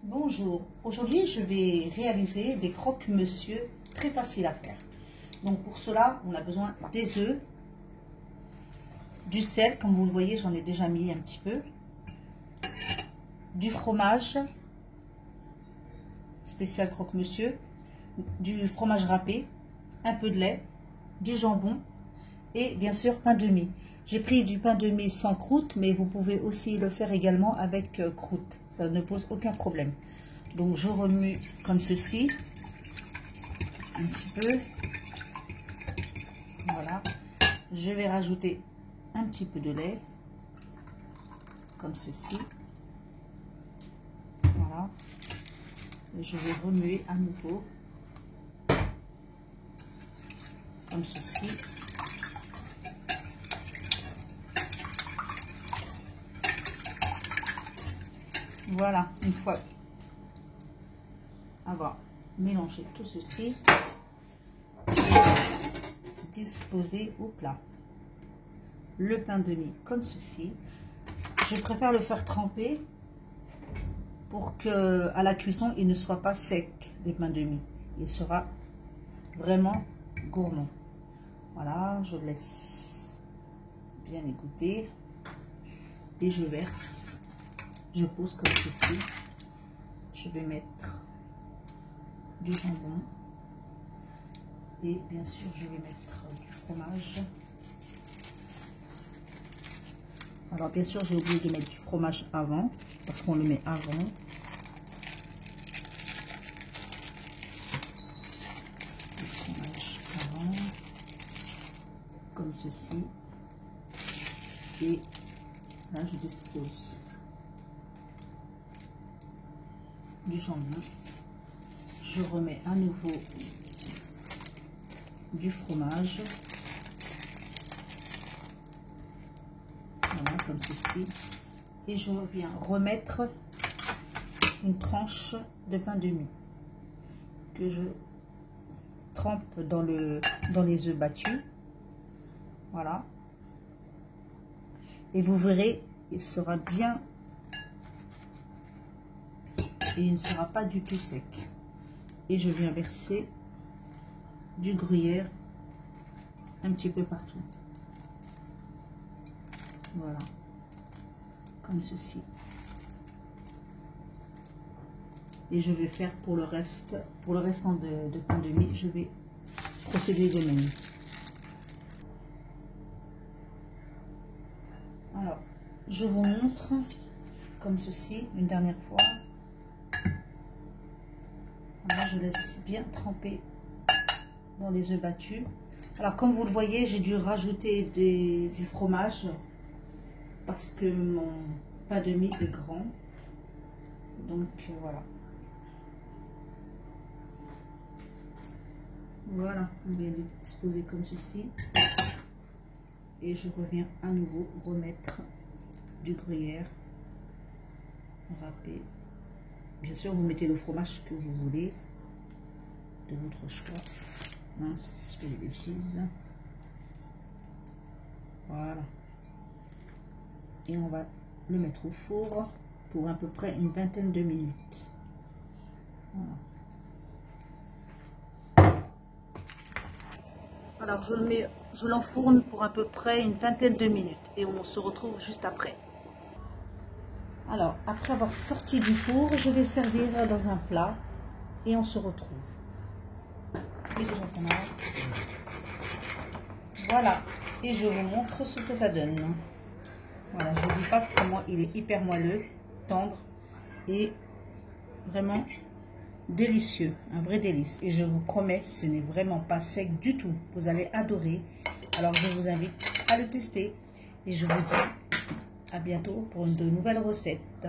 Bonjour, aujourd'hui je vais réaliser des croque-monsieur très faciles à faire. Donc pour cela on a besoin des œufs, du sel, comme vous le voyez j'en ai déjà mis un petit peu, du fromage spécial croque-monsieur, du fromage râpé, un peu de lait, du jambon et bien sûr pain de mie. J'ai pris du pain de mie sans croûte, mais vous pouvez aussi le faire également avec croûte. Ça ne pose aucun problème. Donc je remue comme ceci, un petit peu. Voilà. Je vais rajouter un petit peu de lait, comme ceci. Voilà. Et je vais remuer à nouveau, comme ceci. Voilà, une fois avoir mélangé tout ceci, je vais disposer au plat le pain de mie comme ceci. Je préfère le faire tremper pour que à la cuisson il ne soit pas sec, les pains de mie. Il sera vraiment gourmand. Voilà, je laisse bien égoutter et je verse. Je pose comme ceci. Je vais mettre du jambon et bien sûr je vais mettre du fromage. Alors bien sûr j'ai oublié de mettre du fromage avant parce qu'on le met avant. Du fromage avant, comme ceci. Et là je dispose du jambon, je remets à nouveau du fromage, voilà, comme ceci, et je viens remettre une tranche de pain de mie que je trempe dans les œufs battus. Voilà, et vous verrez, il sera bien. Et il ne sera pas du tout sec. Et je viens verser du gruyère un petit peu partout. Voilà, comme ceci. Et je vais faire pour le restant de pain de mie, je vais procéder de même. Alors, je vous montre comme ceci une dernière fois. Voilà, je laisse bien tremper dans les œufs battus. Alors comme vous le voyez, j'ai dû rajouter du fromage parce que mon pain de mie est grand. Donc voilà. Voilà, on vient de disposer comme ceci. Et je reviens à nouveau remettre du gruyère râpé. Bien sûr, vous mettez le fromage que vous voulez, de votre choix. Mince, je fais des bêtises. Voilà. Et on va le mettre au four pour à peu près une vingtaine de minutes. Voilà. Alors, je l'enfourne pour à peu près une vingtaine de minutes et on se retrouve juste après. Alors, après avoir sorti du four, je vais servir dans un plat et on se retrouve. Et déjà, ça marche. Voilà, et je vous montre ce que ça donne. Voilà, je ne vous dis pas comment il est hyper moelleux, tendre et vraiment délicieux, un vrai délice. Et je vous promets, ce n'est vraiment pas sec du tout. Vous allez adorer. Alors, je vous invite à le tester et je vous dis à bientôt pour de nouvelles recettes.